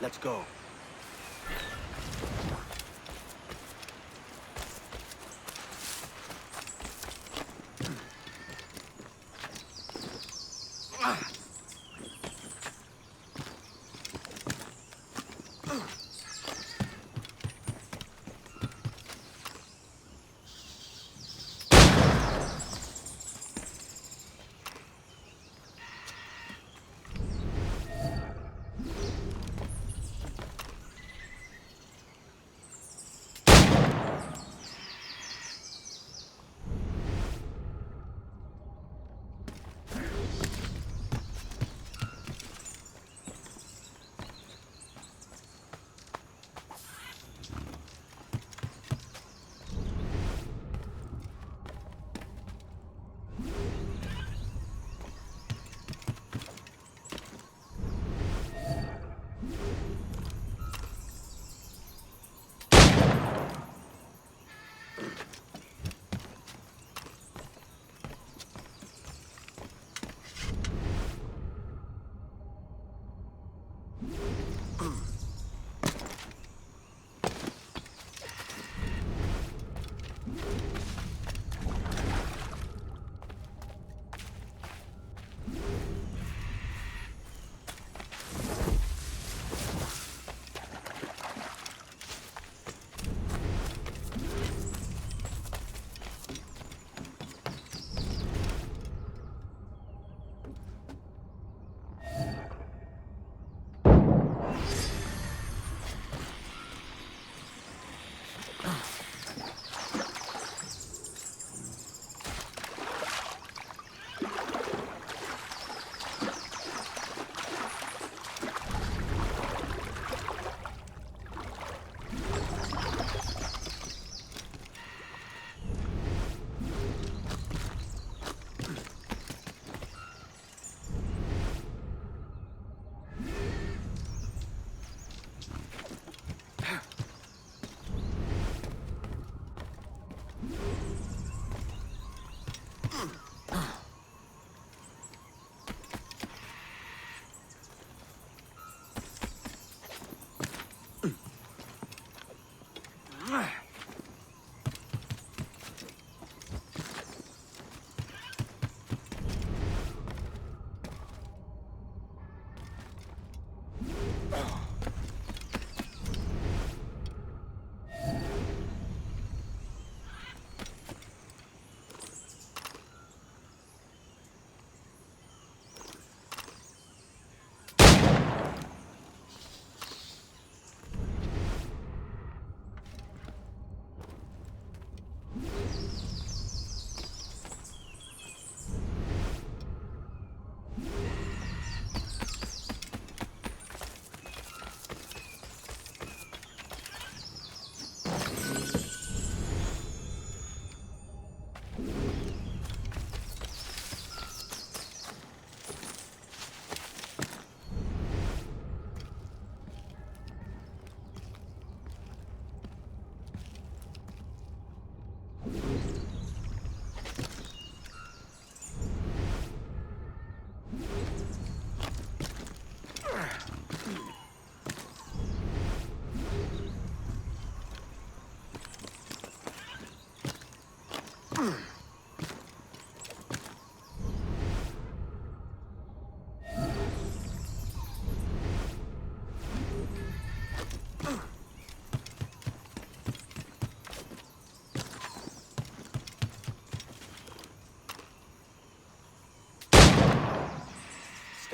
Let's go.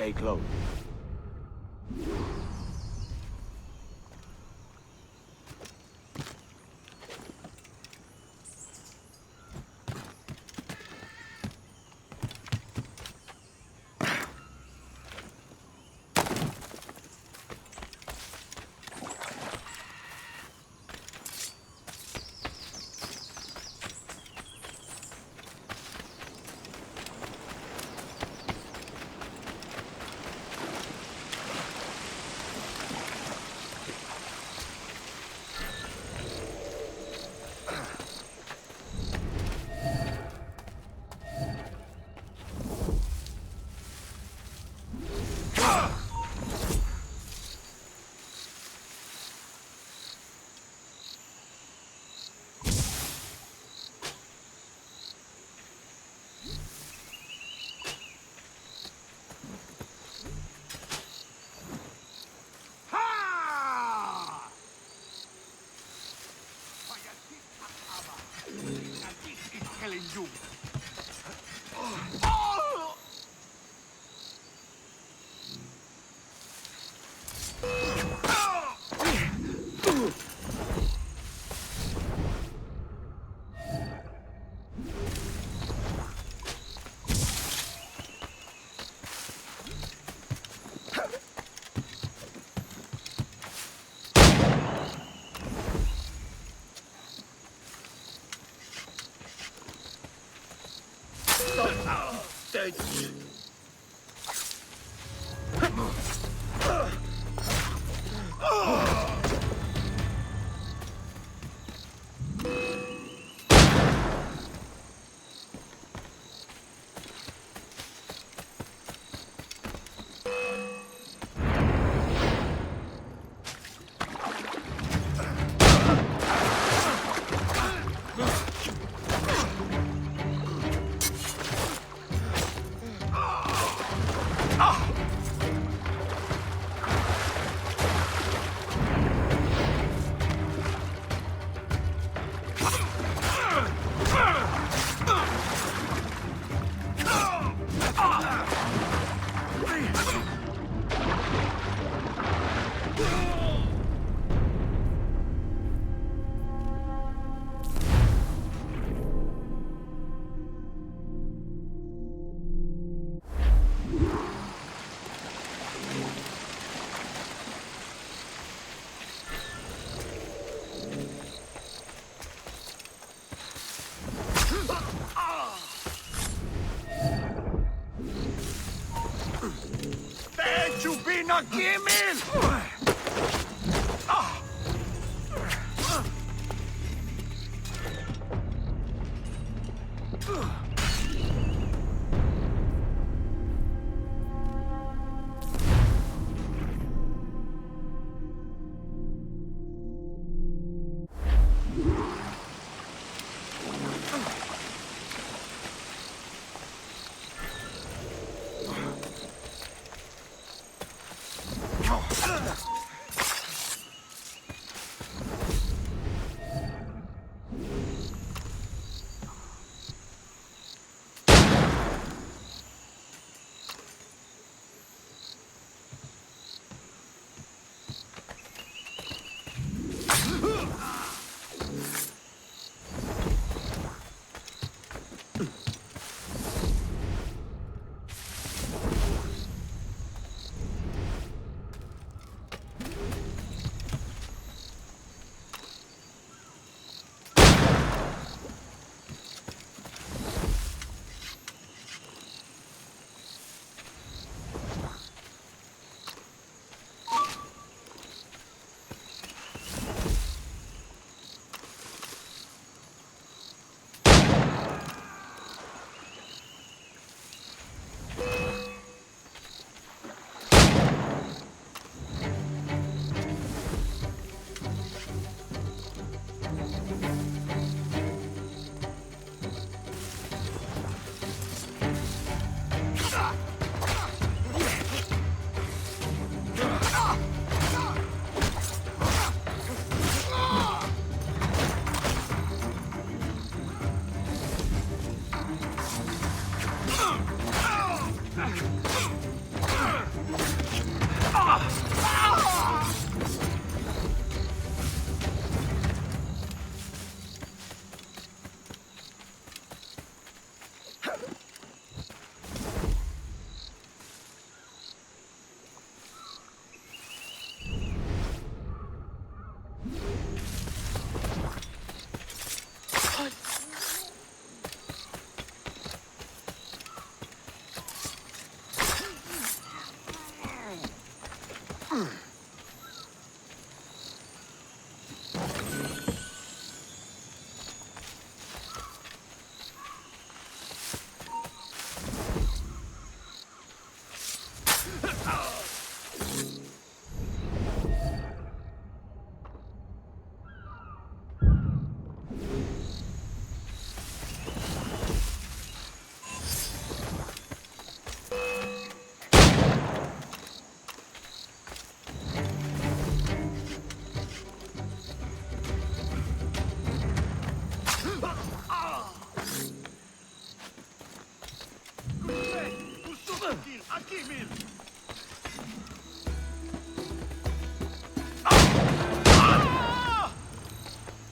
Stay close.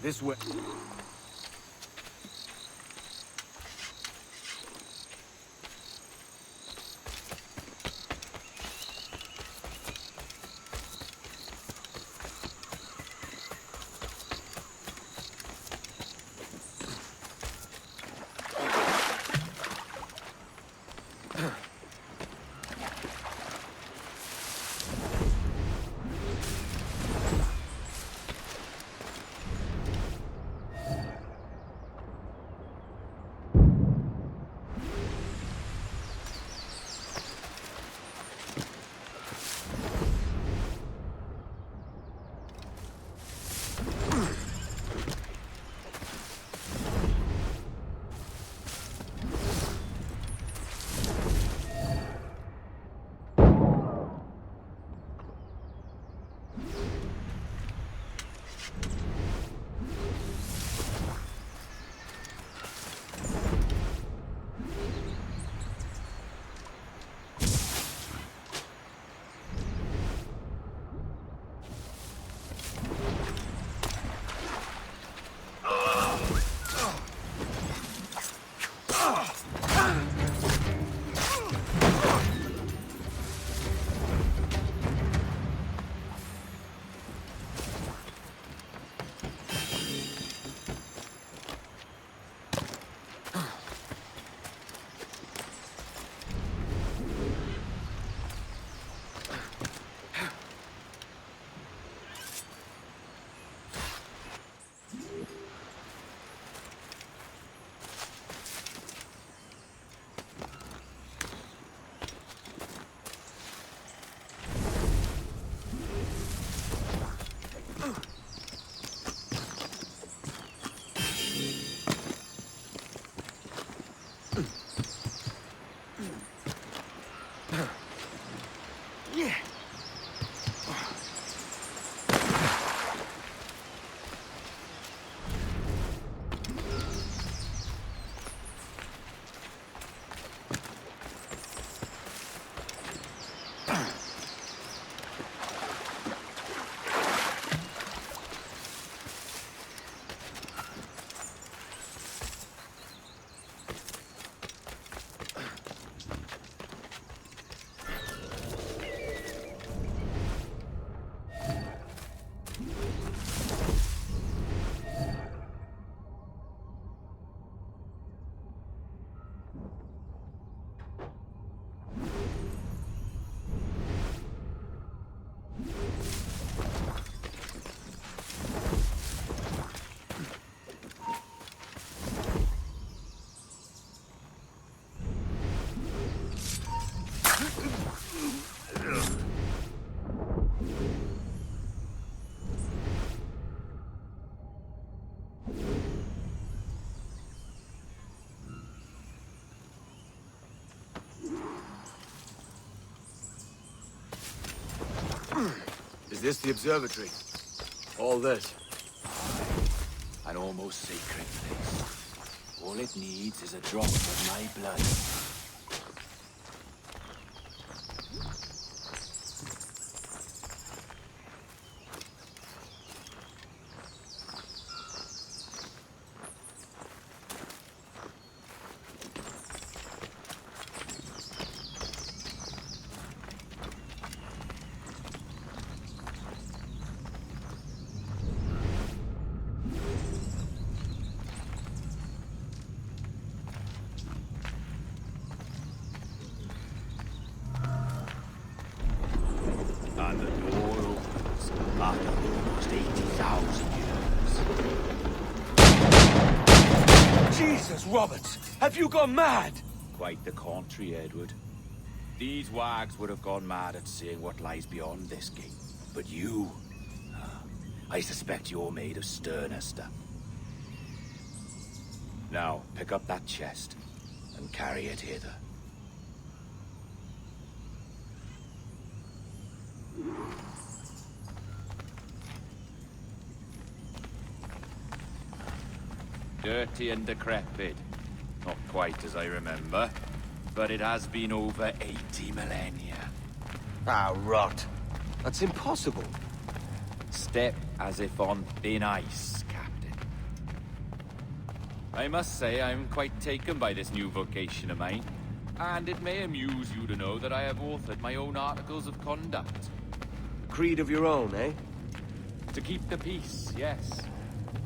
This way. Is this the observatory? All this? An almost sacred place. All it needs is a drop of my blood. And the door opens after almost 80,000 years. Jesus, Roberts! Have you gone mad? Quite the contrary, Edward. These wags would have gone mad at seeing what lies beyond this gate. But you... I suspect you're made of sterner stuff. Now, pick up that chest and carry it hither. Dirty and decrepit. Not quite as I remember. but it has been over 80 millennia. Ah, rot. That's impossible. Step as if on thin ice, Captain. I must say I'm quite taken by this new vocation of mine, and it may amuse you to know that I have authored my own articles of conduct. Creed of your own, eh? To keep the peace, yes.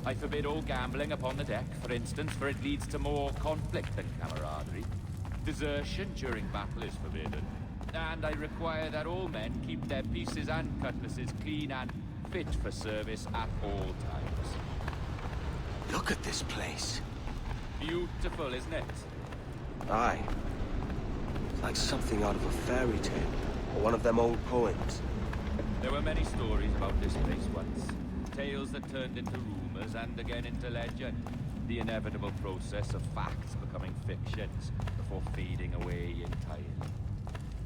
I forbid all gambling upon the deck, for instance, for it leads to more conflict than camaraderie. Desertion during battle is forbidden. And I require that all men keep their pieces and cutlasses clean and fit for service at all times. Look at this place. Beautiful, isn't it? Aye. It's like something out of a fairy tale, or one of them old poems. There were many stories about this place once. Tales that turned into rumors and again into legend. The inevitable process of facts becoming fictions before fading away entirely.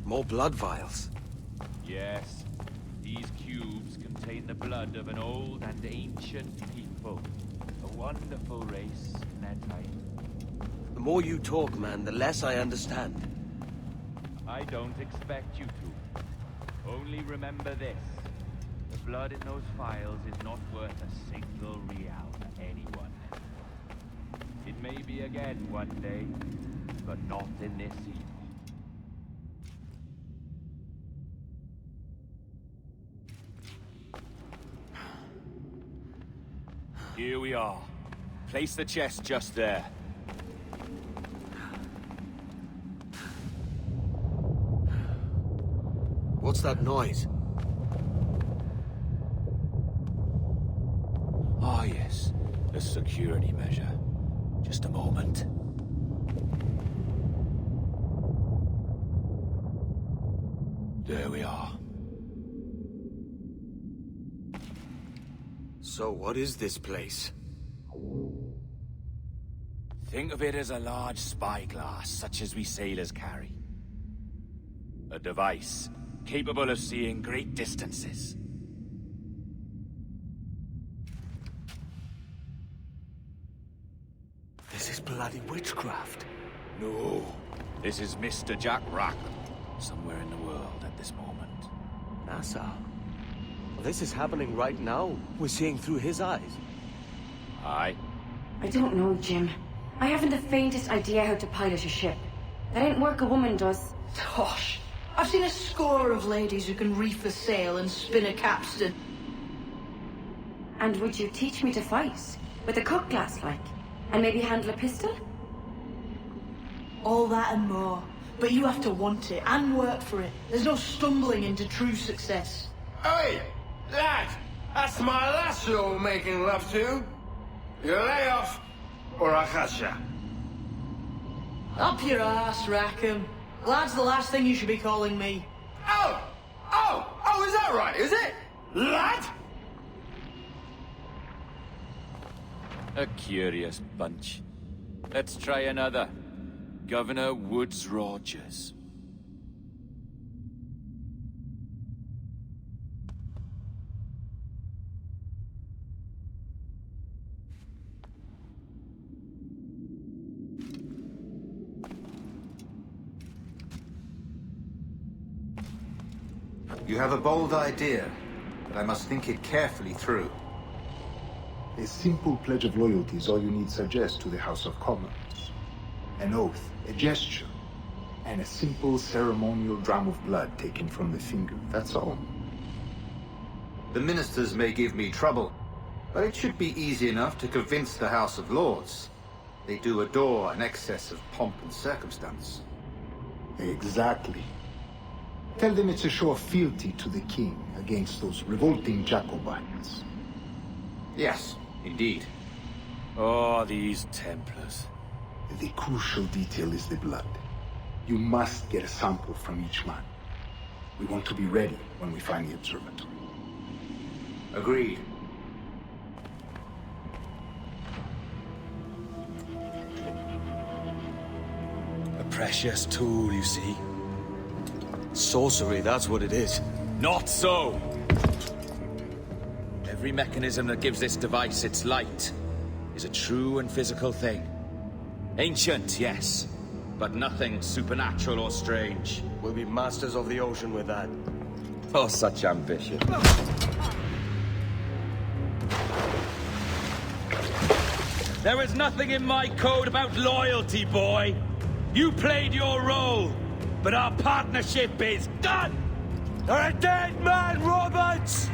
More blood vials. Yes, these cubes contain the blood of an old and ancient people. A wonderful race in their time. The more you talk, man, the less I understand. I don't expect you to. Only remember this. The blood in those files is not worth a single real to anyone. It may be again one day, but not in this evening. Here we are. Place the chest just there. What's that noise? Ah, yes. A security measure. Just a moment. There we are. So what is this place? Think of it as a large spyglass, such as we sailors carry. A device capable of seeing great distances. This is bloody witchcraft. No, this is Mr. Jack Rackham, somewhere in the world at this moment. NASA. Well, this is happening right now. We're seeing through his eyes. Aye. I don't know, Jim. I haven't the faintest idea how to pilot a ship. That ain't work a woman does. Tosh. I've seen a score of ladies who can reef a sail and spin a capstan. And would you teach me to fight? With a cutlass, like? And maybe handle a pistol? All that and more. But you have to want it and work for it. There's no stumbling into true success. Hey, lad! That's my lass you're making love to. You lay off, or I'll catch ya. Up your ass, Rackham. Lad's the last thing you should be calling me. Oh, is that right, is it? Lad? A curious bunch. Let's try another. Governor Woods Rogers. You have a bold idea, but I must think it carefully through. A simple pledge of loyalty is all you need suggest to the House of Commons. An oath, a gesture, and a simple ceremonial dram of blood taken from the finger. That's all. The ministers may give me trouble, but it should be easy enough to convince the House of Lords. They do adore an excess of pomp and circumstance. Exactly. Tell them it's a show of fealty to the king against those revolting Jacobites. Yes, indeed. Oh, these Templars. The crucial detail is the blood. You must get a sample from each man. We want to be ready when we find the observatory. Agreed. A precious tool, you see. Sorcery, that's what it is. Not so! Every mechanism that gives this device its light is a true and physical thing. Ancient, yes, but nothing supernatural or strange. We'll be masters of the ocean with that. Oh, such ambition. There is nothing in my code about loyalty, boy. You played your role, but our partnership is done! You're a dead man, Roberts!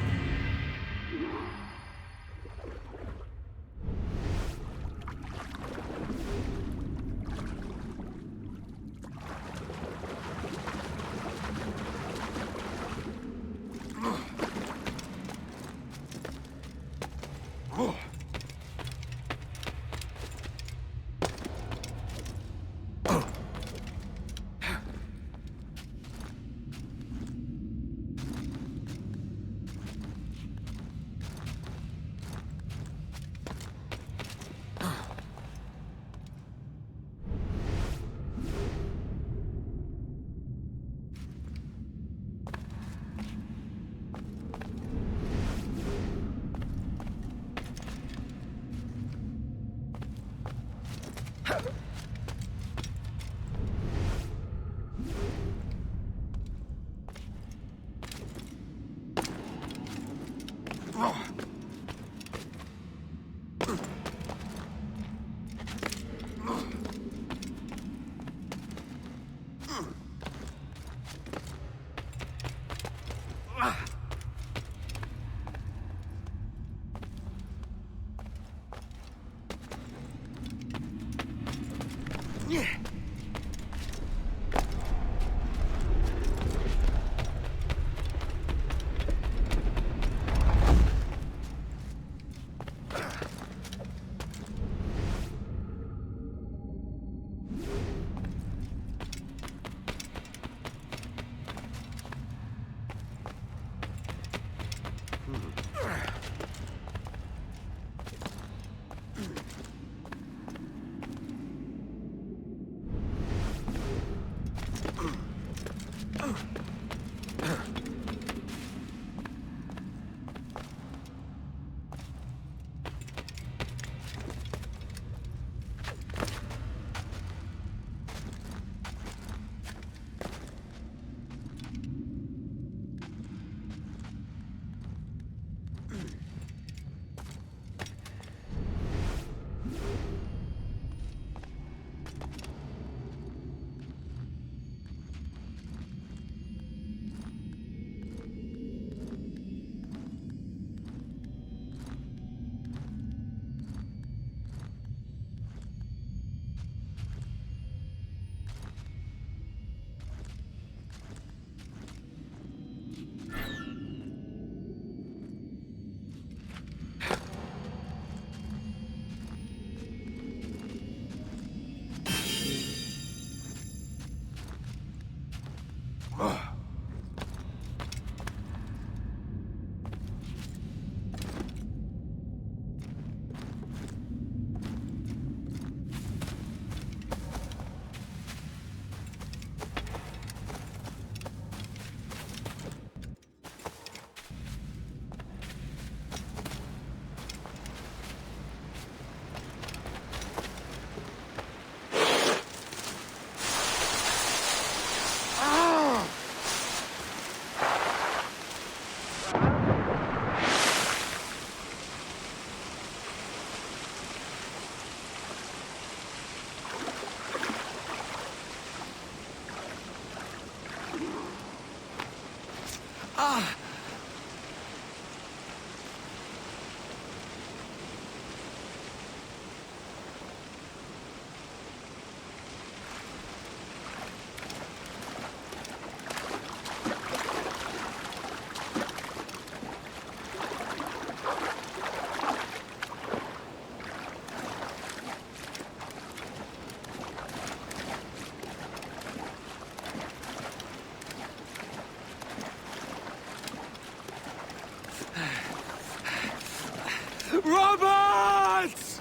Roberts!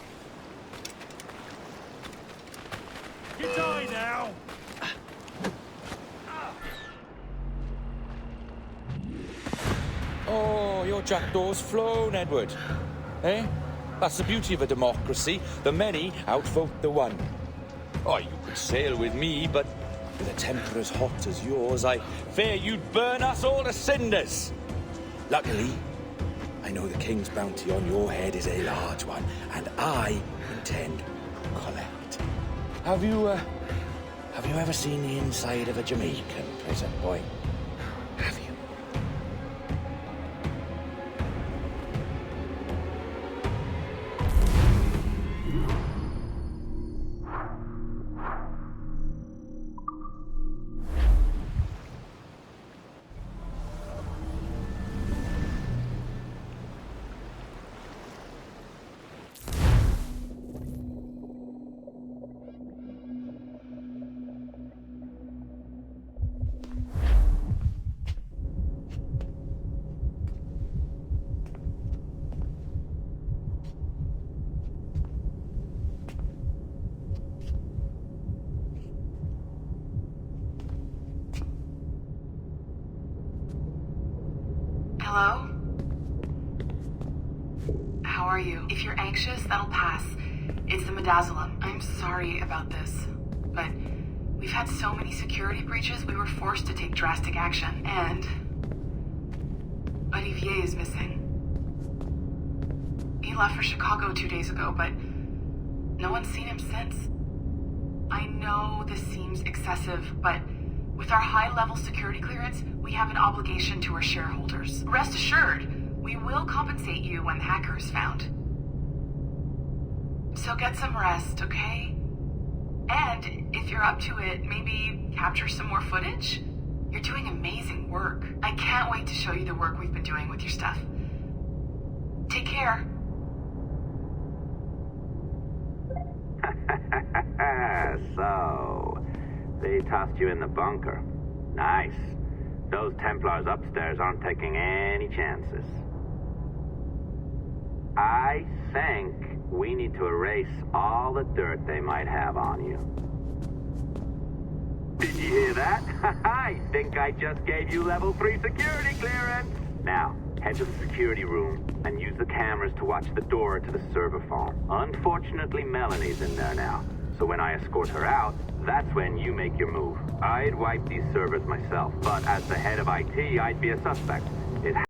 You die now! Oh, your jackdaw's flown, Edward. Eh? That's the beauty of a democracy. The many outvote the one. Oh, you could sail with me, but with a temper as hot as yours, I fear you'd burn us all to cinders. Luckily, I know the king's bounty on your head is a large one, and I intend to collect. Have you ever seen the inside of a Jamaican prison, boy? Have you? Hello? How are you? If you're anxious, that'll pass. It's the midazolam. I'm sorry about this, but we've had so many security breaches, we were forced to take drastic action, and Olivier is missing. He left for Chicago 2 days ago, but no one's seen him since. I know this seems excessive, but with our high-level security clearance, we have an obligation to our shareholders. Rest assured, we will compensate you when the hacker is found. So get some rest, okay? And if you're up to it, maybe capture some more footage? You're doing amazing work. I can't wait to show you the work we've been doing with your stuff. Take care. So, they tossed you in the bunker. Nice. Those Templars upstairs aren't taking any chances. I think we need to erase all the dirt they might have on you. Did you hear that? I think I just gave you level 3 security clearance. Now, head to the security room and use the cameras to watch the door to the server farm. Unfortunately, Melanie's in there now. So when I escort her out, that's when you make your move. I'd wipe these servers myself, but as the head of IT, I'd be a suspect. It